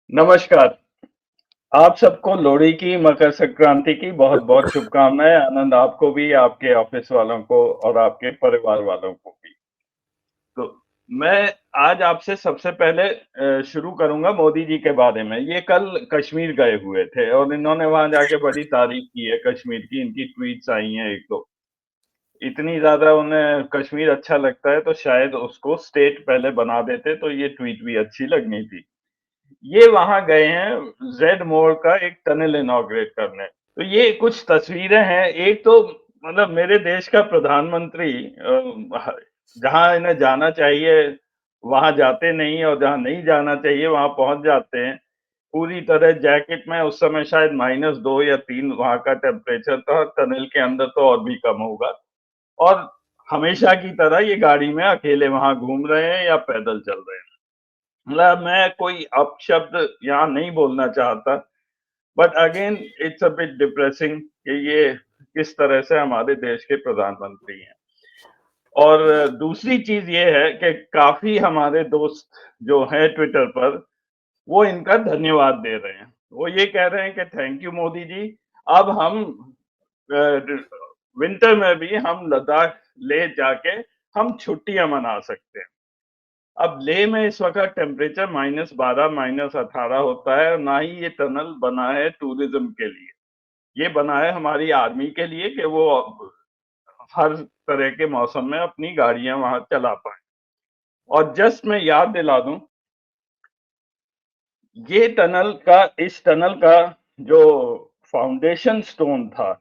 नमस्कार। आप सबको लोहड़ी की, मकर संक्रांति की बहुत-बहुत शुभकामनाएँ। आनंद आपको भी, आपके ऑफ़िस वालों को और आपके परिवार वालों को भी। तो मैं आज आपसे सबसे पहले शुरू करूँगा मोदी जी के बारे में। ये कल कश्मीर गए हुए थे और इन्होंने वहाँ जाके बड़ी तारीफ़ की है कश्मीर की, इनकी ट्वीट्स आई हैं 1-2। इतनी ज़्यादा उन्हें कश्मीर अच्छा लगता है तो शायद उसको स्टेट पहले बना देते तो ये ट्वीट भी अच्छी लगनी थी। ये वहाँ गए हैं ज़ेड मोड़ का एक टनल इनॉग्रेट करने। तो ये कुछ तस्वीरें हैं। एक तो मतलब मेरे देश का प्रधानमंत्री जहाँ इन्हें जाना चाहिए, वहाँ जाते नहीं और जहाँ नहीं जाना चाहिए, वहाँ पहुँच जाते हैं। पूरी तरह जैकेट में उस समय शायद -2 या 3 वहाँ का टेम्परेचर था, टनल के अंदर तो और भी कम होगा। और हमेशा की तरह ये गाड़ी में अकेले वहाँ घूम रहे हैं या पैदल चल रहे हैं। मतलब मैं कोई अपशब्द यहाँ नहीं बोलना चाहता, but again it's a bit depressing कि ये किस तरह से हमारे देश के प्रधानमंत्री हैं। और दूसरी चीज़ ये है कि काफ़ी हमारे दोस्त जो हैं ट्विटर पर, वो इनका धन्यवाद दे रहे हैं। वो ये कह रहे हैं कि थैंक यू मोदी जी, अब हम अ, ड विंटर में भी हम लद्दाख, लेह जाके हम छुट्टियाँ मना सकते हैं। अब लेह में इस वक़्त टेम्परेचर -12, -18 होता है और ना ही ये टनल बना है टूरिज़्म के लिए। ये बना है हमारी आर्मी के लिए कि वो हर तरह के मौसम में अपनी गाड़ियाँ वहाँ चला पाएँ। और जस्ट मैं याद दिला दूँ, इस टनल का जो फाउंडेशन स्टोन था,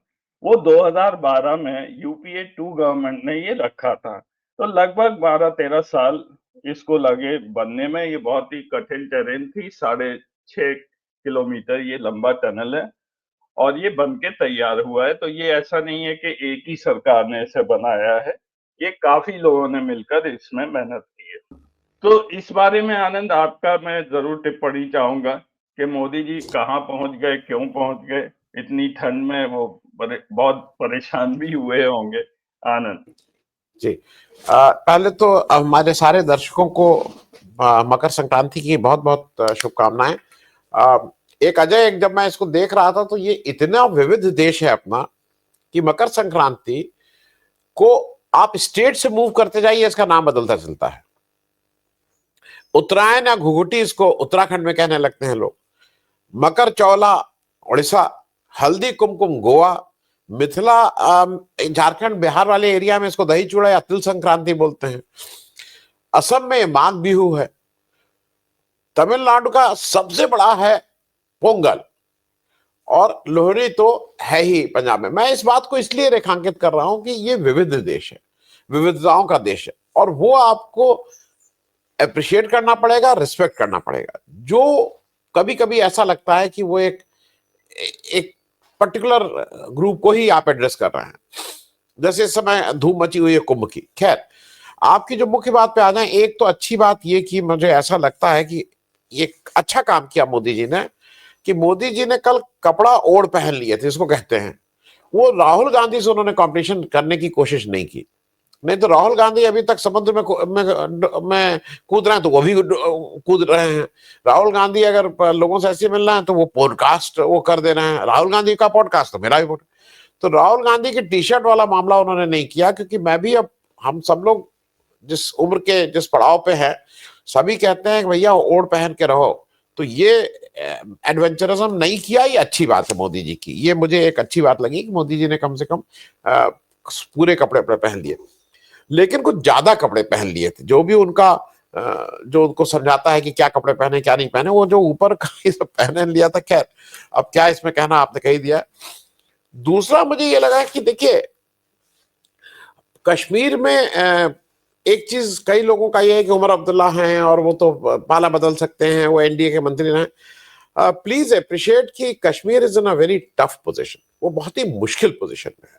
वो 2012 में यूपीए 2 गवर्नमेंट ने ये रखा था। तो लगभग 12-13 साल इसको लगे बनने में। ये बहुत ही कठिन टेरेन थी, साढ़े 6 किलोमीटर ये लंबा टनल है और ये बन के तैयार हुआ है। तो ये ऐसा नहीं है कि एक ही सरकार ने इसे बनाया है, ये काफ़ी लोगों ने मिलकर इसमें मेहनत की है। तो इस बारे में आनंद आपका मैं ज़रूर टिप्पणी चाहूँगा कि मोदी जी कहाँ पहुँच गए, क्यों पहुँच गए? इतनी ठंड में वो बड़े बहुत परेशान भी हुए होंगे। आनंद। जी। पहले तो हमारे सारे दर्शकों को मकर संक्रांति की बहुत बहुत शुभकामनाएं। एक जब मैं इसको देख रहा था तो ये इतना विविध देश है अपना कि मकर संक्रांति को आप स्टेट से मूव करते जाइए, इसका नाम बदलता चलता है। उत्तरायण या घुघुटी इसको उत्तराखंड में कहने लगते हैं लोग, मकर चौला उड़ीसा, हल्दी कुमकुम गोवा, मिथिला झारखंड बिहार वाले एरिया में इसको दही चूड़ा या तिल संक्रांति बोलते हैं। असम में माघ बिहू है। तमिलनाडु का सबसे बड़ा है पोंगल, और लोहड़ी तो है ही पंजाब में। मैं इस बात को इसलिए रेखांकित कर रहा हूं कि ये विविध देश है, विविधताओं का देश है, और वो आपको अप्रिशिएट करना पड़ेगा, रिस्पेक्ट करना पड़ेगा। जो कभी कभी ऐसा लगता है कि वो एक एक पर्टिकुलर ग्रुप को ही आप एड्रेस कर रहे हैं, जैसे इस समय धूम मची हुई है कुंभ की। खैर, आपकी जो मुख्य बात पे आ जाए, एक तो अच्छी बात ये कि मुझे ऐसा लगता है कि ये अच्छा काम किया मोदी जी ने, कि मोदी जी ने कल कपड़ा ओढ़ पहन लिए थे, इसको कहते हैं। वो राहुल गांधी से उन्होंने कॉम्पिटिशन करने की कोशिश नहीं की। नहीं तो राहुल गांधी अभी तक समुद्र में कूद रहे हैं तो वो भी कूद रहे हैं। राहुल गांधी अगर लोगों से ऐसे मिल रहे हैं तो वो पॉडकास्ट वो कर दे रहे हैं। राहुल गांधी का पॉडकास्ट तो मेरा भी पॉडकास्ट। तो राहुल गांधी की टी शर्ट वाला मामला उन्होंने नहीं किया, क्योंकि मैं भी, अब हम सब लोग जिस उम्र के जिस पड़ाव पे है, सभी कहते हैं कि भैया ओढ़ पहन के रहो। तो ये एडवेंचरिज्म नहीं किया, ये अच्छी बात है मोदी जी की। ये मुझे एक अच्छी बात लगी कि मोदी जी ने कम से कम पूरे कपड़े पहन लिए, लेकिन कुछ ज्यादा कपड़े पहन लिए थे। जो भी उनका जो उनको समझाता है कि क्या कपड़े पहने क्या नहीं पहने, वो जो ऊपर का ये सब पहने लिया था। खैर, अब क्या इसमें कहना, आपने कह ही दिया। दूसरा मुझे ये लगा कि देखिए, कश्मीर में एक चीज कई लोगों का ये है कि उमर अब्दुल्ला हैं और वो तो पाला बदल सकते हैं, वो एनडीए के मंत्री हैं। प्लीज अप्रिशिएट कि Kashmir is in a very tough position, वो बहुत ही मुश्किल पोजीशन में है।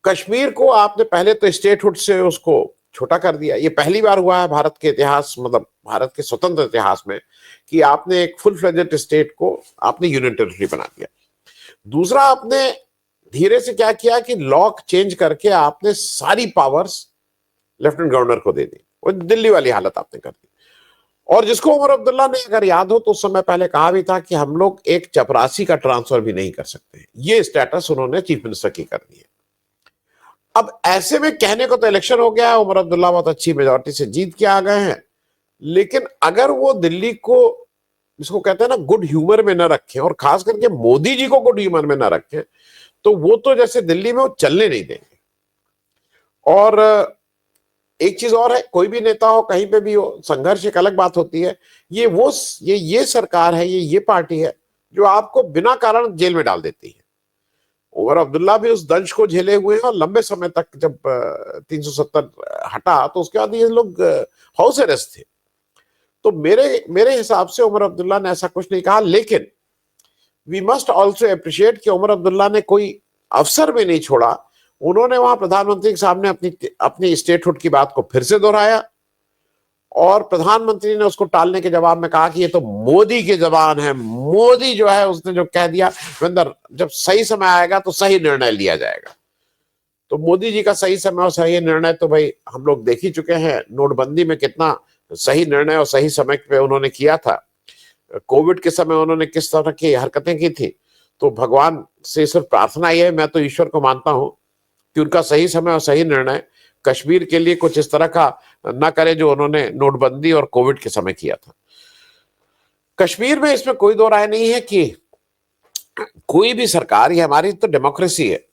कश्मीर को आपने पहले तो स्टेटहुड से उसको छोटा कर दिया। ये पहली बार हुआ है भारत के इतिहास, मतलब भारत के स्वतंत्र इतिहास में, कि आपने एक फुल फ्लेजेड स्टेट को आपने यूनियन टेरिटरी बना दिया। दूसरा, आपने धीरे से क्या किया कि लॉ चेंज करके आपने सारी पावर्स लेफ्टिनेंट गवर्नर को दे दी। वो दिल्ली वाली हालत आपने कर दी। और जिसको उमर अब्दुल्ला ने अगर याद हो तो उस समय पहले कहा भी था कि हम लोग एक चपरासी का ट्रांसफर भी नहीं कर सकते, ये स्टेटस उन्होंने चीफ मिनिस्टर की कर दी है। अब ऐसे में कहने को तो इलेक्शन हो गया है, उमर अब्दुल्ला बहुत अच्छी मेजोरिटी से जीत के आ गए हैं, लेकिन अगर वो दिल्ली को, जिसको कहते हैं ना, गुड ह्यूमर में न रखें, और खास करके मोदी जी को गुड ह्यूमर में न रखें, तो वो तो जैसे दिल्ली में वो चलने नहीं देंगे। और एक चीज और है, कोई भी नेता हो कहीं पे भी हो, संघर्ष एक अलग बात होती है। ये सरकार है, ये पार्टी है जो आपको बिना कारण जेल में डाल देती है। उमर अब्दुल्ला भी उस दंश को झेले हुए हैं, और लंबे समय तक जब 370 हटा तो उसके बाद ये लोग हाउस अरेस्ट थे। तो मेरे हिसाब से उमर अब्दुल्ला ने ऐसा कुछ नहीं कहा, लेकिन वी मस्ट ऑल्सो अप्रिशिएट कि उमर अब्दुल्ला ने कोई अवसर में नहीं छोड़ा। उन्होंने वहां प्रधानमंत्री के सामने अपनी स्टेटहुड की बात को फिर से दोहराया, और प्रधानमंत्री ने उसको टालने के जवाब में कहा कि ये तो मोदी की जबान है, मोदी जो है उसने जो कह दिया, जब सही समय आएगा तो सही निर्णय लिया जाएगा। तो मोदी जी का सही समय और सही निर्णय तो भाई हम लोग देख ही चुके हैं। नोटबंदी में कितना सही निर्णय और सही समय पे उन्होंने किया था, कोविड के समय उन्होंने किस तरह की हरकतें की थी। तो भगवान से सिर्फ प्रार्थना ही है, मैं तो ईश्वर को मानता हूं कि उनका सही समय और सही निर्णय कश्मीर के लिए कुछ इस तरह का ना करे जो उन्होंने नोटबंदी और कोविड के समय किया था। कश्मीर में इसमें कोई दो राय नहीं है कि कोई भी सरकार, ये हमारी तो डेमोक्रेसी है,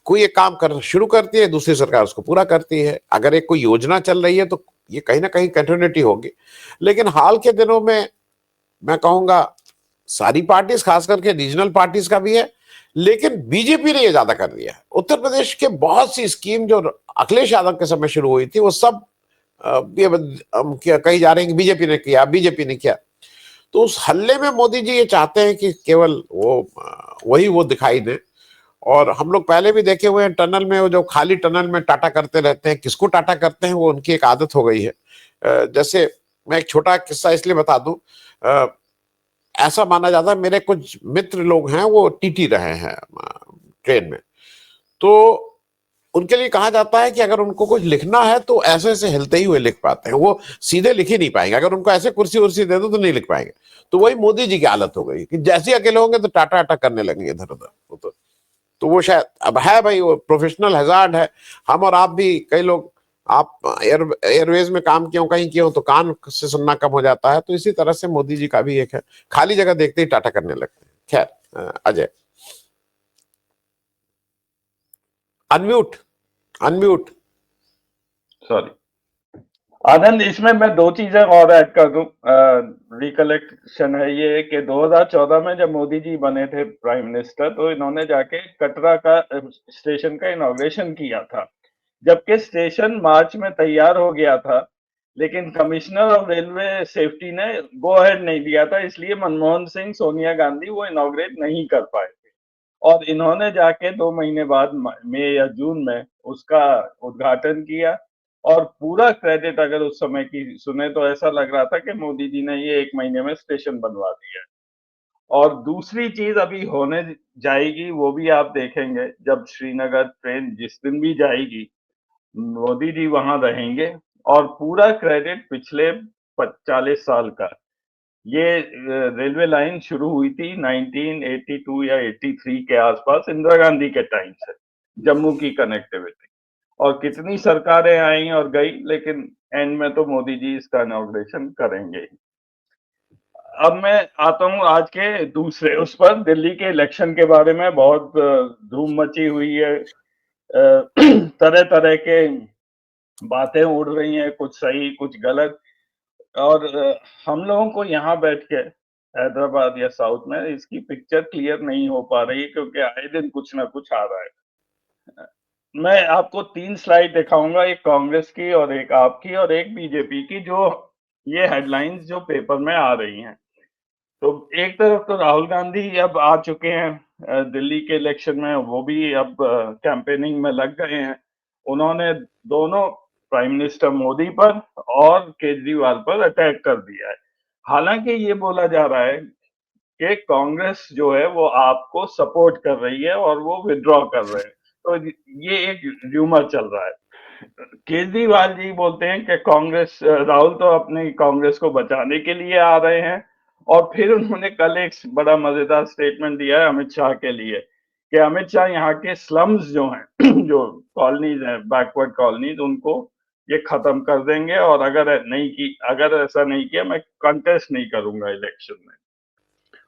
कोई एक काम कर शुरू करती है, दूसरी सरकार उसको पूरा करती है। अगर एक कोई योजना चल रही है तो ये कहीं ना कहीं कंटिन्यूटी होगी। लेकिन हाल के दिनों में मैं कहूंगा सारी पार्टीज, खास करके रीजनल पार्टीज का भी है, लेकिन बीजेपी ने ये ज्यादा कर दिया है। उत्तर प्रदेश के बहुत सी स्कीम जो अखिलेश यादव के समय शुरू हुई थी वो सब ये कही जा रही है कि बीजेपी ने किया। तो उस हल्ले में मोदी जी ये चाहते हैं कि केवल वो दिखाई दे। और हम लोग पहले भी देखे हुए हैं, टनल में, वो जो खाली टनल में टाटा करते रहते हैं, किसको टाटा करते हैं वो उनकी एक आदत हो गई है। जैसे मैं एक छोटा किस्सा इसलिए बता दूं, ऐसा माना जाता है, मेरे कुछ मित्र लोग हैं वो टीटी रहे हैं ट्रेन में, तो उनके लिए कहा जाता है कि अगर उनको कुछ लिखना है तो ऐसे ऐसे हिलते ही हुए लिख पाते हैं, वो सीधे लिख ही नहीं पाएंगे। अगर उनको ऐसे कुर्सी उर्सी दे दो तो नहीं लिख पाएंगे। तो वही मोदी जी की हालत हो गई कि जैसे अकेले होंगे तो टाटा टाटा करने लगेंगे इधर उधर। तो वो शायद अब है भाई, वो प्रोफेशनल हैजार्ड है। हम और आप भी, कई लोग, आप एयरवेज में काम किए हो, कहीं किए हो, तो कान से सुनना कम हो जाता है। तो इसी तरह से मोदी जी का भी एक है, खाली जगह देखते ही टाटा करने लगते हैं। खैर, अजय अनम्यूट अनम्यूट। सॉरी आनंद, इसमें मैं दो चीजें और ऐड कर दूं। रिकलेक्शन है ये कि 2014 में जब मोदी जी बने थे प्राइम मिनिस्टर, तो इन्होंने जाके कटरा का स्टेशन का इनॉग्रेशन किया था, जबकि स्टेशन मार्च में तैयार हो गया था, लेकिन कमिश्नर ऑफ रेलवे सेफ्टी ने गो अहेड नहीं दिया था, इसलिए मनमोहन सिंह, सोनिया गांधी वो इनॉग्रेट नहीं कर पाए थे। और इन्होंने जाके 2 महीने बाद मई या जून में उसका उद्घाटन किया। और पूरा क्रेडिट अगर उस समय की सुने तो ऐसा लग रहा था कि मोदी जी ने ये 1 महीने में स्टेशन बनवा दिया। और दूसरी चीज अभी होने जाएगी, वो भी आप देखेंगे, जब श्रीनगर ट्रेन जिस दिन भी जाएगी, मोदी जी वहां रहेंगे, और पूरा क्रेडिट पिछले 40 साल का, ये रेलवे लाइन शुरू हुई थी 1982 या 83 के आसपास, इंदिरा गांधी के टाइम से, जम्मू की कनेक्टिविटी। और कितनी सरकारें आई और गई, लेकिन एंड में तो मोदी जी इसका इनॉग्रेशन करेंगे ही। अब मैं आता हूँ आज के दूसरे उस पर, दिल्ली के इलेक्शन के बारे में बहुत धूम मची हुई है। तरह तरह के बातें उड़ रही हैं, कुछ सही कुछ गलत। और हम लोगों को यहाँ बैठ के हैदराबाद या साउथ में इसकी पिक्चर क्लियर नहीं हो पा रही, क्योंकि आए दिन कुछ ना कुछ आ रहा है। मैं आपको 3 स्लाइड दिखाऊंगा, एक कांग्रेस की और एक आपकी और एक बीजेपी की, जो ये हेडलाइंस जो पेपर में आ रही हैं। तो एक तरफ तो राहुल गांधी अब आ चुके हैं, दिल्ली के इलेक्शन में वो भी अब कैंपेनिंग में लग गए हैं। उन्होंने दोनों प्राइम मिनिस्टर मोदी पर और केजरीवाल पर अटैक कर दिया है। हालांकि ये बोला जा रहा है कि कांग्रेस जो है वो आपको सपोर्ट कर रही है और वो विड्रॉ कर रहे हैं, तो ये एक र्यूमर चल रहा है। केजरीवाल जी बोलते हैं कि कांग्रेस राहुल तो अपनी कांग्रेस को बचाने के लिए आ रहे हैं, और फिर उन्होंने कल एक बड़ा मजेदार स्टेटमेंट दिया है अमित शाह के लिए कि अमित शाह यहाँ के स्लम्स जो हैं जो कॉलोनीज हैं, बैकवर्ड कॉलोनीज, उनको ये खत्म कर देंगे, और अगर ऐसा नहीं किया मैं कंटेस्ट नहीं करूंगा इलेक्शन में।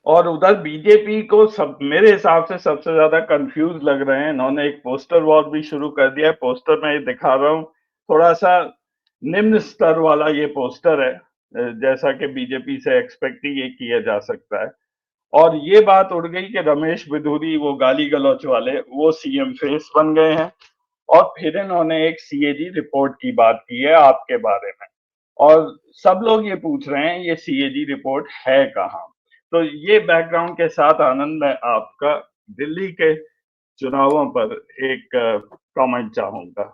और उधर बीजेपी को सब मेरे हिसाब से सबसे ज्यादा कंफ्यूज लग रहे हैं। इन्होंने एक पोस्टर वॉर भी शुरू कर दिया है। पोस्टर में ये दिखा रहा हूँ, थोड़ा सा निम्न स्तर वाला ये पोस्टर है, जैसा कि बीजेपी से एक्सपेक्ट ही ये किया जा सकता है। और ये बात उड़ गई कि रमेश बिधूरी, वो गाली गलौच वाले, वो सीएम फेस बन गए हैं। और फिर इन्होंने एक सीएजी रिपोर्ट की बात की है आपके बारे में, और सब लोग ये पूछ रहे हैं ये सीएजी रिपोर्ट है कहाँ। तो ये बैकग्राउंड के साथ आनंद, मैं आपका दिल्ली के चुनावों पर एक कमेंट चाहूंगा।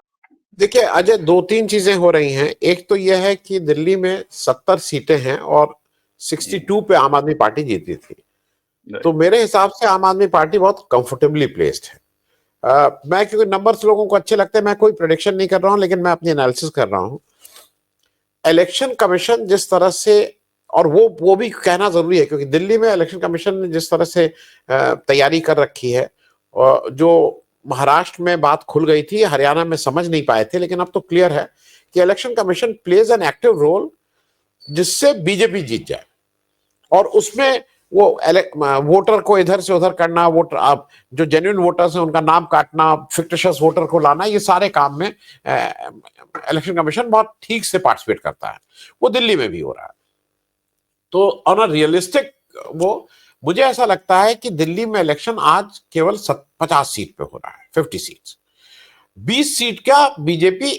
देखिए अजय, दो तीन चीजें हो रही हैं। एक तो यह है कि दिल्ली में 70 सीटें हैं और 62 पे आम आदमी पार्टी जीती थी। तो मेरे हिसाब से आम आदमी पार्टी बहुत कंफर्टेबली प्लेस्ड है। मैं, क्योंकि नंबर्स लोगों को अच्छे लगते हैं, मैं कोई प्रेडिक्शन नहीं कर रहा हूं, लेकिन मैं अपनी एनालिसिस कर रहा हूं। इलेक्शन कमीशन जिस तरह से, और वो भी कहना जरूरी है, क्योंकि दिल्ली में इलेक्शन कमीशन ने जिस तरह से तैयारी कर रखी है, और जो महाराष्ट्र में बात खुल गई थी, हरियाणा में समझ नहीं पाए थे, लेकिन अब तो क्लियर है कि election commission plays an active role जिससे बीजेपी जीत जाए। और उसमें वो वोटर को इधर से उधर करना, वोटर आप जो जेन्युइन वोटर्स हैं उनका नाम काटना, फिक्टिशियस वोटर को लाना, ये सारे काम में इलेक्शन कमीशन बहुत ठीक से पार्टिसिपेट करता है। वो दिल्ली में भी हो रहा है। तो ऑन अ रियलिस्टिक वो, मुझे ऐसा लगता है कि दिल्ली में इलेक्शन आज केवल 50 सीट पे हो रहा है, 50 सीट। 20 सीट का बीजेपी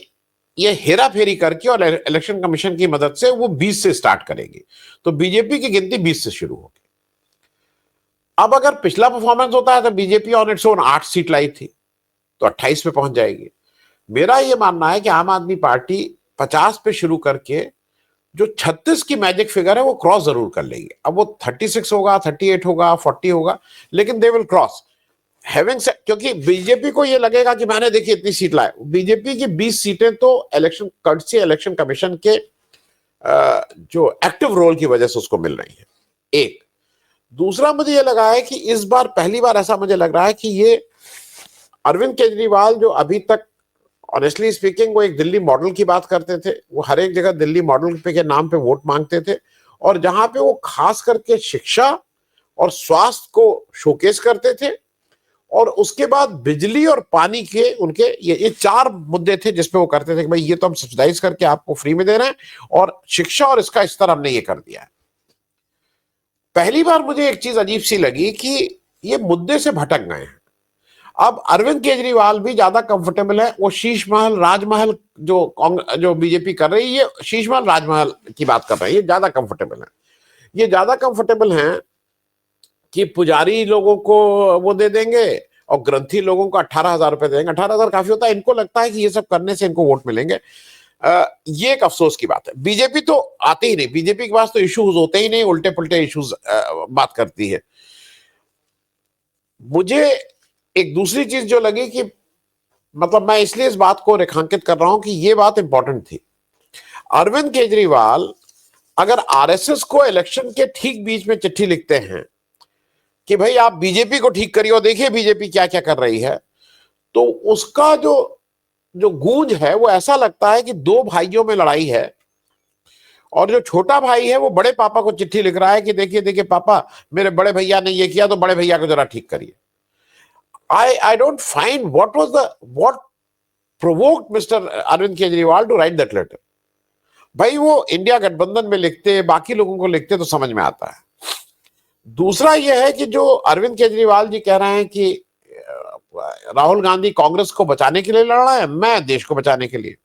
ये हेरा फेरी करके और इलेक्शन कमीशन की मदद से वो 20 से स्टार्ट करेगी। तो बीजेपी की गिनती 20 से शुरू होगी। अब अगर पिछला परफॉर्मेंस होता है तो BJP on its own 8 seat लाई थी, तो 28 पे पहुंच जाएगी। मेरा ये मानना है कि आम आदमी पार्टी 50 पे शुरू करके जो 36 की मैजिक फिगर है वो क्रॉस जरूर कर लेगी। अब वो 36 होगा, 38 होगा, 40 होगा, लेकिन they will cross. Having said, क्योंकि बीजेपी को ये लगेगा कि मैंने देखिए इतनी सीट लाए। बीजेपी की 20 सीटें तो इलेक्शन कमीशन के जो एक्टिव रोल की वजह से उसको मिल रही है। एक दूसरा, मुझे ये लगा है कि इस बार पहली बार ऐसा मुझे लग रहा है कि ये अरविंद केजरीवाल, जो अभी तक ऑनेस्टली स्पीकिंग वो एक दिल्ली मॉडल की बात करते थे, वो हर एक जगह दिल्ली मॉडल पे के नाम पे वोट मांगते थे, और जहां पे वो खास करके शिक्षा और स्वास्थ्य को शोकेस करते थे, और उसके बाद बिजली और पानी के उनके ये 4 मुद्दे थे जिसपे वो करते थे कि भाई ये तो हम सब्सिडाइज करके आपको फ्री में दे रहे हैं, और शिक्षा और इसका स्तर हमने ये कर दिया है। पहली बार मुझे एक चीज अजीब सी लगी कि ये मुद्दे से भटक गए हैं। अब अरविंद केजरीवाल भी ज्यादा कंफर्टेबल है, वो शीश महल राजमहल जो बीजेपी कर रही है, ये शीश महल राजमहल की बात कर रहे हैं, ये ज्यादा कंफर्टेबल है। ये ज्यादा कंफर्टेबल हैं कि पुजारी लोगों को वो दे देंगे और ग्रंथी लोगों को 18,000 रुपए देंगे। 18,000 काफी होता है, इनको लगता है कि ये सब करने से इनको वोट मिलेंगे। ये एक अफसोस की बात है। बीजेपी तो आती ही नहीं, बीजेपी के पास तो इश्यूज होते ही नहीं, उल्टे पुल्टे इश्यूज बात करती है। मुझे एक दूसरी चीज जो लगी कि, मतलब मैं इसलिए इस बात को रेखांकित कर रहा हूं कि ये बात इंपॉर्टेंट थी। अरविंद केजरीवाल अगर आरएसएस को इलेक्शन के ठीक बीच में चिट्ठी लिखते हैं कि भाई आप बीजेपी को ठीक करिए और देखिए बीजेपी क्या क्या कर रही है, तो उसका जो जो गूंज है वो ऐसा लगता है कि दो भाइयों में लड़ाई है, और जो छोटा भाई है वो बड़े पापा को चिट्ठी लिख रहा है कि देखिए देखिए पापा, मेरे बड़े भैया ने ये किया तो बड़े भैया को जरा ठीक करिए। I don't find what provoked Mr. Arvind Kejriwal to write that letter. भाई वो इंडिया गठबंधन में लिखते, बाकी लोगों को लिखते तो समझ में आता है। दूसरा यह है कि जो अरविंद केजरीवाल जी कह रहे हैं कि राहुल गांधी कांग्रेस को बचाने के लिए लड़ रहा है, मैं देश को बचाने के लिए।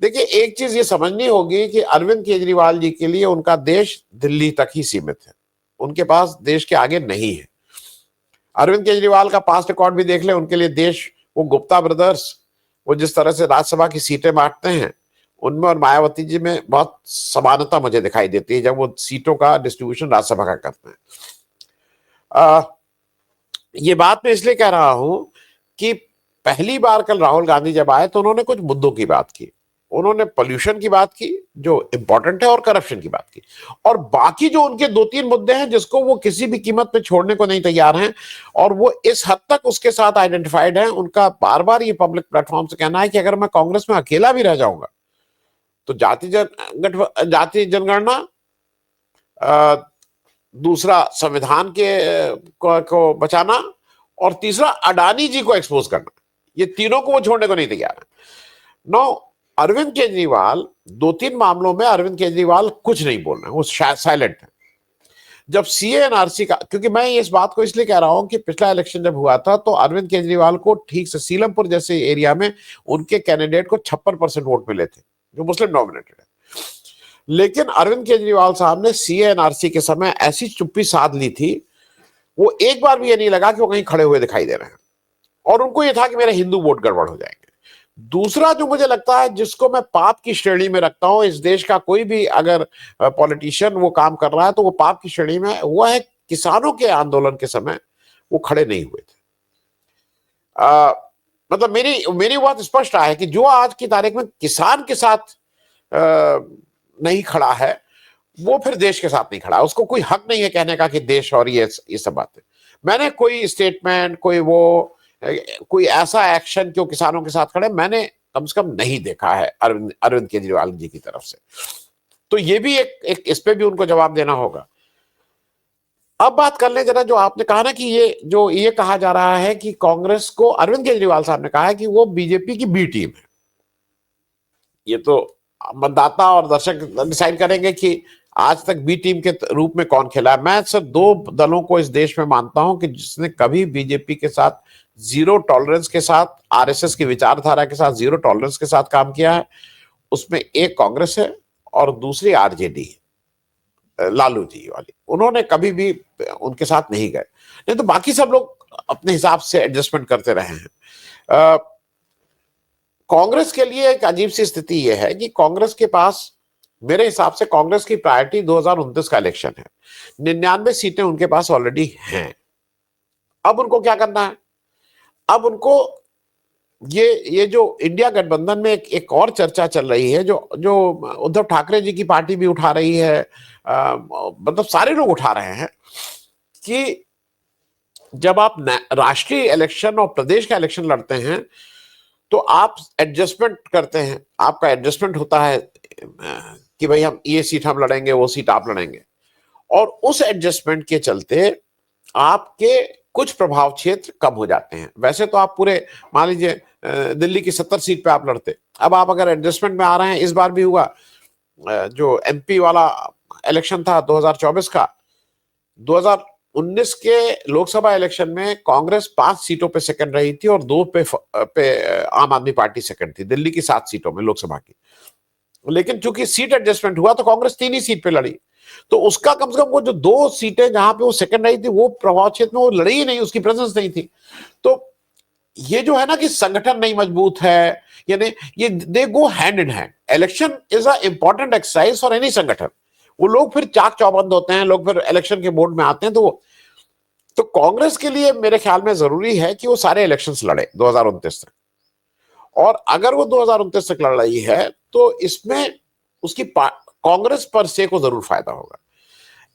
देखिए एक चीज ये समझनी होगी कि अरविंद केजरीवाल जी के लिए उनका देश दिल्ली तक ही सीमित है, उनके पास देश के आगे नहीं है। अरविंद केजरीवाल का पास्ट रिकॉर्ड भी देख ले, उनके लिए देश, वो गुप्ता ब्रदर्स, वो जिस तरह से राज्यसभा की सीटें बांटते हैं, उनमें और मायावती जी में बहुत समानता मुझे दिखाई देती है जब वो सीटों का डिस्ट्रीब्यूशन राज्यसभा का करते हैं। ये बात मैं इसलिए कह रहा हूं कि पहली बार कल राहुल गांधी जब आए तो उन्होंने कुछ मुद्दों की बात की। उन्होंने पोल्यूशन की बात की जो इंपॉर्टेंट है, और करप्शन की बात की, और बाकी जो उनके 2-3 मुद्दे हैं जिसको वो किसी भी कीमत पे छोड़ने को नहीं तैयार हैं, और वो इस हद तक उसके साथ आइडेंटिफाइड है। उनका बार बार ये पब्लिक प्लेटफॉर्म से कहना है कि अगर मैं कांग्रेस में अकेला भी रह जाऊंगा तो जाति जनगणना, दूसरा संविधान को बचाना, और तीसरा अडानी जी को एक्सपोज करना, ये तीनों को वो छोड़ने को नहीं तैयार है। नो, अरविंद केजरीवाल 2-3 मामलों में अरविंद केजरीवाल कुछ नहीं बोल रहे हैं, वो साइलेंट है। जब सीए एनआरसी का, क्योंकि मैं इस बात को इसलिए कह रहा हूं कि पिछला इलेक्शन जब हुआ था तो अरविंद केजरीवाल को ठीक से सीलमपुर जैसे एरिया में उनके कैंडिडेट को 56% वोट मिले थे जो मुस्लिम डोमिनेटेड है। लेकिन अरविंद केजरीवाल साहब ने सीए एनआरसी के समय ऐसी चुप्पी साध ली थी, वो एक बार भी ये नहीं लगा कि वो कहीं खड़े हुए दिखाई दे रहे हैं, और उनको ये था कि मेरे हिंदू वोट गड़बड़ हो जाएंगे। दूसरा जो मुझे लगता है जिसको मैं पाप की श्रेणी में रखता हूं, इस देश का कोई भी अगर पॉलिटिशियन वो काम कर रहा है तो वो पाप की श्रेणी में, वो है किसानों के आंदोलन के समय वो खड़े नहीं हुए थे। मतलब मेरी बात स्पष्ट है कि जो आज की तारीख में किसान के साथ नहीं खड़ा है वो फिर देश के साथ नहीं खड़ा। उसको कोई हक नहीं है कहने का कि देश और ये सब बातें। मैंने कोई स्टेटमेंट, कोई ऐसा एक्शन जो किसानों के साथ खड़े मैंने कम से कम नहीं देखा है अरविंद केजरीवाल जी की तरफ से। तो ये भी एक इस पे भी उनको जवाब देना होगा। अब बात कर ले जरा, जो आपने कहा ना कि ये कहा जा रहा है कि कांग्रेस को, अरविंद केजरीवाल साहब ने कहा है कि वो बीजेपी की बी टीम है। ये तो मतदाता और दर्शक डिसाइड करेंगे कि आज तक बी टीम के रूप में कौन खेला है। मैं सिर्फ 2 दलों को इस देश में मानता हूं कि जिसने कभी बीजेपी के साथ जीरो टॉलरेंस के साथ, आरएसएस की विचारधारा के साथ जीरो टॉलरेंस के साथ काम किया है। उसमें एक कांग्रेस है और दूसरी आरजेडी है, लालू जी वाली। उन्होंने कभी भी उनके साथ नहीं गए, नहीं तो बाकी सब लोग अपने हिसाब से एडजस्टमेंट करते रहे हैं। कांग्रेस के लिए एक अजीब सी स्थिति यह है कि कांग्रेस के पास, मेरे हिसाब से कांग्रेस की प्रायोरिटी 2029 का इलेक्शन है। 99 सीटें उनके पास ऑलरेडी हैं। अब उनको क्या करना है? अब उनको ये जो इंडिया गठबंधन में एक और चर्चा चल रही है, जो उद्धव ठाकरे जी की पार्टी भी उठा रही है, मतलब सारे लोग उठा रहे हैं कि जब आप राष्ट्रीय इलेक्शन और प्रदेश का इलेक्शन लड़ते हैं तो आप एडजस्टमेंट करते हैं। आपका एडजस्टमेंट होता है कि भाई हम ये सीट हम लड़ेंगे, वो सीट आप लड़ेंगे, और उस एडजस्टमेंट के चलते आपके कुछ प्रभाव क्षेत्र कम हो जाते हैं। वैसे तो आप पूरे, मान लीजिए दिल्ली की 70 सीट पे आप लड़ते, अब आप अगर एडजस्टमेंट में आ रहे हैं, इस बार भी हुआ, जो एमपी वाला इलेक्शन था 2024 का, 2019 के लोकसभा इलेक्शन में कांग्रेस 5 सीटों पे सेकंड रही थी और 2 पे आम आदमी पार्टी सेकंड थी, दिल्ली की 7 सीटों में लोकसभा की। लेकिन चूंकि सीट एडजस्टमेंट हुआ तो कांग्रेस 3 ही सीट पे लड़ी, तो उसका कम से कम वो जो 2 सीटें जहां पे वो सेकंड रही थी, वो प्रभाव क्षेत्र में वो लड़ी ही नहीं, उसकी प्रेजेंस नहीं थी। तो ये जो है ना कि संगठन नहीं मजबूत है, यानी ये they go hand in hand. Election is a important exercise for any संगठन। वो लोग फिर चाक चौबंद होते हैं, लोग फिर इलेक्शन के बोर्ड में आते हैं। तो कांग्रेस के लिए मेरे ख्याल में जरूरी है कि वो सारे इलेक्शंस लड़े 2029 तक, और अगर वो 2029 तक लड़ रही है तो इसमें उसकी कांग्रेस पर से को जरूर फायदा होगा।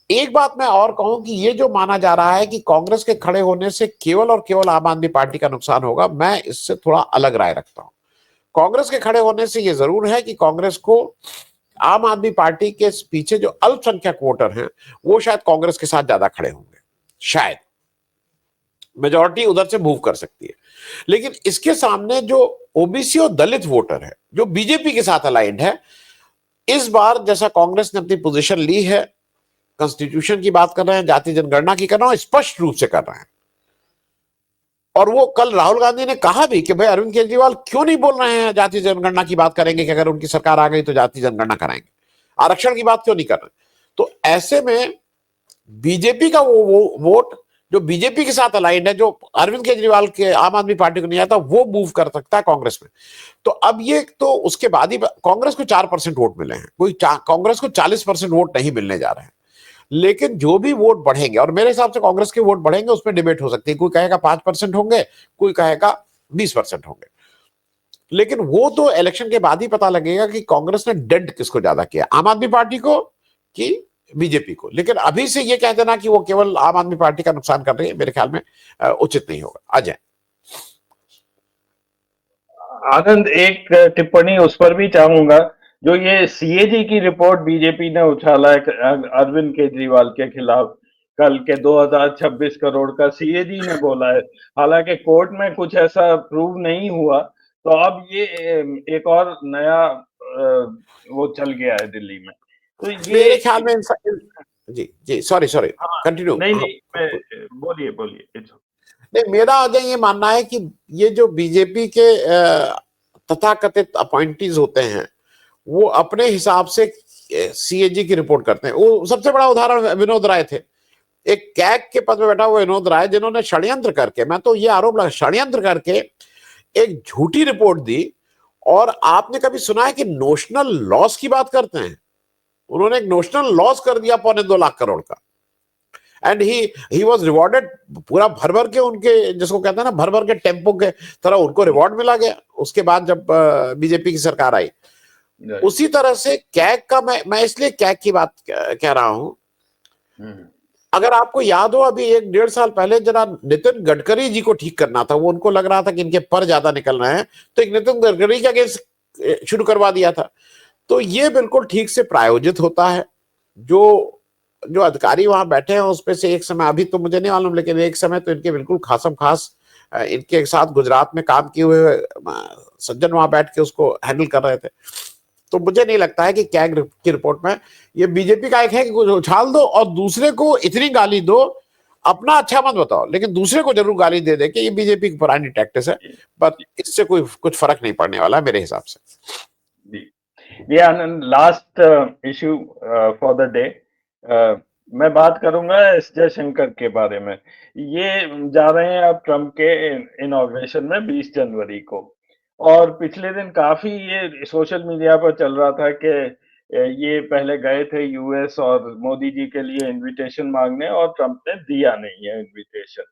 एक बात मैं और कहूं कि ये जो माना जा रहा है कि कांग्रेस के खड़े होने से केवल और केवल आम आदमी पार्टी का नुकसान होगा, मैं इससे थोड़ा अलग राय रखता हूं। कांग्रेस के खड़े होने से ये जरूर है कि कांग्रेस को, आम आदमी पार्टी के पीछे जो अल्पसंख्यक वोटर हैं वो शायद कांग्रेस के साथ ज्यादा खड़े होंगे, शायद मेजॉरिटी उधर से मूव कर सकती है। लेकिन इसके सामने जो ओबीसी और दलित वोटर है जो बीजेपी के साथ अलाइंड है, इस बार जैसा कांग्रेस ने अपनी पोजीशन ली है, कॉन्स्टिट्यूशन की बात कर रहे हैं, जाति जनगणना की कर रहे हैं, स्पष्ट रूप से कर रहे हैं। और वो कल राहुल गांधी ने कहा भी कि भाई अरविंद केजरीवाल क्यों नहीं बोल रहे हैं जाति जनगणना की बात करेंगे, कि अगर उनकी सरकार आ गई तो जाति जनगणना कराएंगे, आरक्षण की बात क्यों नहीं कर रहे। तो ऐसे में बीजेपी का वो वोट जो बीजेपी के साथ अलाइंड है, जो अरविंद केजरीवाल के आम आदमी पार्टी को नहीं आता, वो मूव कर सकता है कांग्रेस में। तो अब ये तो उसके बाद ही कांग्रेस को 4% वोट मिले हैं, कांग्रेस को 40% वोट नहीं मिलने जा रहे हैं। लेकिन जो भी वोट बढ़ेंगे, और मेरे हिसाब से कांग्रेस के वोट बढ़ेंगे, उसमें डिबेट हो सकती है। कोई कहेगा 5% होंगे, कोई कहेगा 20% होंगे। लेकिन वो तो इलेक्शन के बाद ही पता लगेगा कि कांग्रेस ने डेंट किसको ज्यादा किया, आम आदमी पार्टी को कि बीजेपी को। लेकिन अभी से ये कह देना कि वो केवल आम आदमी पार्टी का नुकसान कर रही है, मेरे ख्याल में उचित नहीं होगा। अजय। आनंद, एक टिप्पणी उस पर भी चाहूंगा, जो ये सीएजी की रिपोर्ट बीजेपी ने उछाला है अरविंद केजरीवाल के खिलाफ, कल के 2026 करोड़ का सीएजी ने बोला है। हालांकि कोर्ट में कुछ ऐसा प्रूव नहीं हुआ, तो अब ये एक और नया वो चल गया है दिल्ली में। तो ये मेरे ख्याल में जी जी, सॉरी सॉरी, हाँ, कंटिन्यू। नहीं नहीं, बोलिए बोलिए। नहीं, मेरा अजय ये मानना है कि ये जो बीजेपी के तथाकथित अपॉइंटीज होते हैं, वो अपने हिसाब से सीएजी की रिपोर्ट करते हैं। वो सबसे बड़ा उदाहरण विनोद राय थे, एक कैग के पद में बैठा हुआ विनोद राय, जिन्होंने षड्यंत्र करके, मैं तो ये आरोप लगा, षड्यंत्र करके एक झूठी रिपोर्ट दी। और आपने कभी सुना है कि नोशनल लॉस की बात करते हैं? उन्होंने एक नोशनल लॉस कर दिया 2.25 लाख करोड़ का, एंड ही वाज रिवॉर्डेड। पूरा भर भर के उनके, जिसको कहते हैं ना, भर भर के टेम्पो के तरह उनको रिवॉर्ड मिला गया उसके बाद जब बीजेपी की सरकार आई। उसी तरह से कैग का, मैं इसलिए कैग की बात कह रहा हूं। अगर आपको याद हो, अभी 1-1.5 साल पहले जरा नितिन गडकरी जी को ठीक करना था, वो उनको लग रहा था कि इनके पर ज्यादा निकल रहे हैं, तो एक नितिन गडकरी के अगेंस्ट शुरू करवा दिया था। तो ये बिल्कुल ठीक से प्रायोजित होता है। जो अधिकारी वहां बैठे हैं उसमें से एक समय, अभी तो मुझे नहीं मालूम, लेकिन एक समय तो इनके बिल्कुल खासम खास इनके साथ गुजरात में काम किए हुए सज्जन वहां बैठ के उसको हैंडल कर रहे थे। तो मुझे नहीं लगता है कि कैग की रिपोर्ट में ये बीजेपी का एक है कि कुछ उछाल दो और दूसरे को इतनी गाली दो, अपना अच्छा मत बताओ लेकिन दूसरे को जरूर गाली दे दे, कि ये बीजेपी की पुरानी टैक्टिस है। पर इससे कोई कुछ फर्क नहीं पड़ने वाला मेरे हिसाब से। ये Anand, last issue for the day, मैं बात करूंगा एस जयशंकर के बारे में। ये जा रहे हैं अब ट्रम्प के इनॉग्रेशन में 20 जनवरी को, और पिछले दिन काफी ये सोशल मीडिया पर चल रहा था कि ये पहले गए थे यूएस और मोदी जी के लिए इनविटेशन मांगने, और ट्रम्प ने दिया नहीं है इनविटेशन।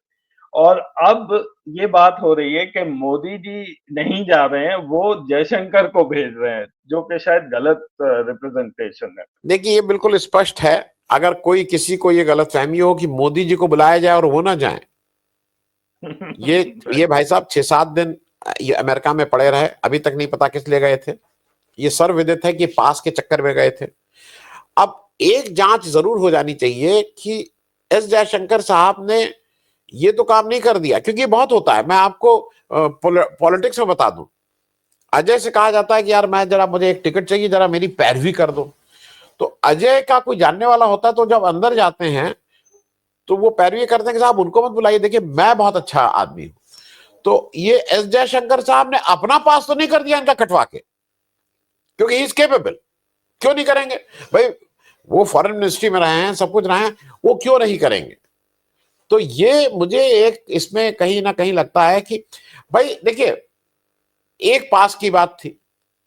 और अब ये बात हो रही है कि मोदी जी नहीं जा रहे हैं, वो जयशंकर को भेज रहे हैं, जो कि शायद गलत रिप्रेजेंटेशन है। देखिए, ये बिल्कुल स्पष्ट है। अगर कोई किसी को ये गलतफहमी हो कि मोदी जी को बुलाया जाए और वो ना जाए, ये भाई साहब 6-7 दिन ये अमेरिका में पड़े रहे, अभी तक नहीं पता किस लिए गए थे। ये सर्वविदित है कि पास के चक्कर में गए थे। अब एक जांच जरूर हो जानी चाहिए कि एस जयशंकर साहब ने ये तो काम नहीं कर दिया, क्योंकि बहुत होता है। मैं आपको पॉलिटिक्स में बता दूं, अजय से कहा जाता है कि यार मुझे एक टिकट चाहिए, जरा मेरी पैरवी कर दो। तो अजय का कोई जानने वाला होता है, तो जब अंदर जाते हैं तो वो पैरवी करते हैं कि साहब उनको मत बुलाइए, देखिए मैं बहुत अच्छा आदमी हूं। तो ये एस जयशंकर साहब ने अपना पास तो नहीं कर दिया इनका कटवा के, क्योंकि ही इज केपेबल। क्यों नहीं करेंगे भाई? वो फॉरेन मिनिस्ट्री में रहे हैं, सब कुछ रहे हैं, वो क्यों नहीं करेंगे? तो ये मुझे एक इसमें कहीं ना कहीं लगता है कि भाई देखिए, एक पास की बात थी,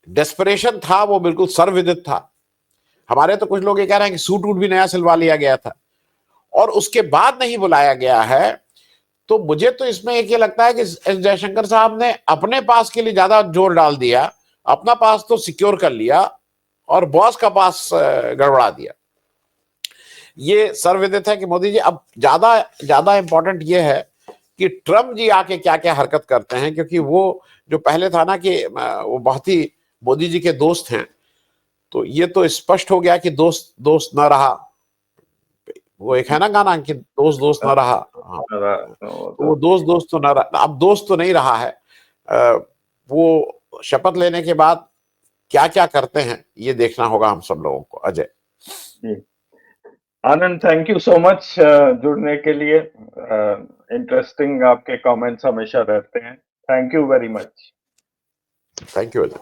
डेस्परेशन था, वो बिल्कुल सर्वविदित था। हमारे तो कुछ लोग ये कह रहे हैं कि सूट वूट भी नया सिलवा लिया गया था, और उसके बाद नहीं बुलाया गया है। तो मुझे तो इसमें एक ये लगता है कि एस जयशंकर साहब ने अपने पास के लिए ज्यादा जोर डाल दिया, अपना पास तो सिक्योर कर लिया और बॉस का पास गड़बड़ा दिया। ये सर्वविदित है कि मोदी जी, अब ज्यादा इंपॉर्टेंट ये है कि ट्रम्प जी आके क्या क्या हरकत करते हैं, क्योंकि वो जो पहले था ना कि वो बहुत ही मोदी जी के दोस्त हैं, तो ये तो स्पष्ट हो गया कि दोस्त दोस्त न रहा। वो एक है ना गाना कि दोस्त दोस्त न रहा। हाँ, तो वो दोस्त दोस्त तो न रहा, अब दोस्त तो नहीं रहा है। वो शपथ लेने के बाद क्या क्या करते हैं ये देखना होगा हम सब लोगों को। अजय जी, आनंद, थैंक यू सो मच जुड़ने के लिए। इंटरेस्टिंग आपके कमेंट्स हमेशा रहते हैं। Thank you very much. Thank you Ajay.